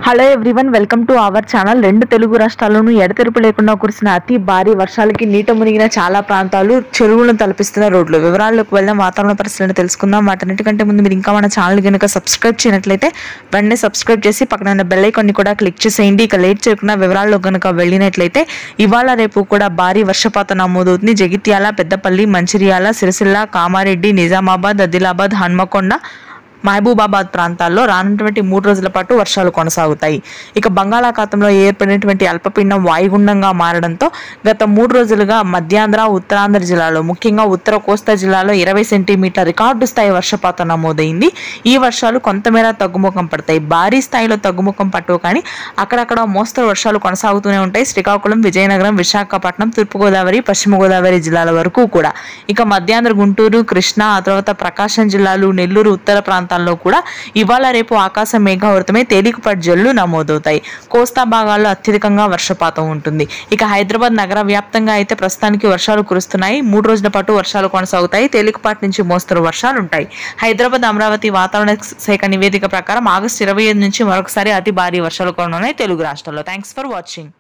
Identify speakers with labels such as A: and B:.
A: Hello everyone, welcome to our channel. రెండు తెలుగు రాష్ట్రాల్లోనూ ఎడతెరిపి లేకుండా కురిసిన అతి భారీ వర్షాలకి నీట మునిగిన చాలా ప్రాంతాలు, చెరువులను తలపిస్తున్న రోడ్లు. వివరాల్లోకి వెళ్దాం, వాతావరణ పరిస్థితులను తెలుసుకుందాం. వాటన్నిటికంటే ముందు మీరు ఇంకా మన ఛానల్ కనుక సబ్స్క్రైబ్ చేయనట్లయితే వెంటనే సబ్స్క్రైబ్ చేసి పక్కన బెల్ ఐకాన్ ని కూడా క్లిక్ చేసేయండి. ఇక లేట్ చేయకుండా వివరాల్లో కనుక వెళ్ళినట్లయితే ఇవాళ రేపు కూడా భారీ వర్షపాతం నమోదవుతుంది. జగిత్యాల, పెద్దపల్లి, మంచిర్యాల, సిరిసిల్ల, కామారెడ్డి, నిజామాబాద్, ఆదిలాబాద్, హన్మకొండ, మహబూబాబాద్ ప్రాంతాల్లో రానున్నటువంటి 3 రోజుల పాటు వర్షాలు కొనసాగుతాయి. ఇక బంగాళాఖాతంలో ఏర్పడినటువంటి అల్పపీడనం వాయుగుండంగా మారడంతో గత 3 రోజులుగా మధ్యాంధ్ర, ఉత్తరాంధ్ర జిల్లాలో, ముఖ్యంగా ఉత్తర కోస్తా జిల్లాలో 20 సెంటీమీటర్ల రికార్డు స్థాయి వర్షపాతం నమోదైంది. ఈ వర్షాలు కొంతమేర తగ్గుముఖం పడతాయి. భారీ స్థాయిలో తగ్గుముఖం పట్టవు, కానీ అక్కడక్కడ మోస్తరు వర్షాలు కొనసాగుతూనే ఉంటాయి. శ్రీకాకుళం, విజయనగరం, విశాఖపట్నం, తూర్పుగోదావరి, పశ్చిమ గోదావరి జిల్లాల వరకు కూడా. ఇక మధ్యాంధ్ర, గుంటూరు, కృష్ణా, ఆ తర్వాత ప్రకాశం జిల్లాలు, నెల్లూరు, ఉత్తర ప్రాంతాల్లో కూడా ఇవాళ రేపు ఆకాశం మేఘావృతమై తేలికపాటి జల్లులు నమోదవుతాయి. కోస్తా భాగాల్లో అత్యధికంగా వర్షపాతం ఉంటుంది. ఇక హైదరాబాద్ నగర వ్యాప్తంగా అయితే ప్రస్తుతానికి వర్షాలు కురుస్తున్నాయి. 3 రోజుల పాటు వర్షాలు కొనసాగుతాయి. తేలికపాటి నుంచి మోస్తరు వర్షాలు ఉంటాయి. హైదరాబాద్, అమరావతి వాతావరణ శాఖ నివేదిక ప్రకారం ఆగస్టు 25 నుంచి మరొకసారి అతి భారీ వర్షాలు కురనున్నాయి తెలుగు రాష్ట్రాల్లో. Thanks for watching.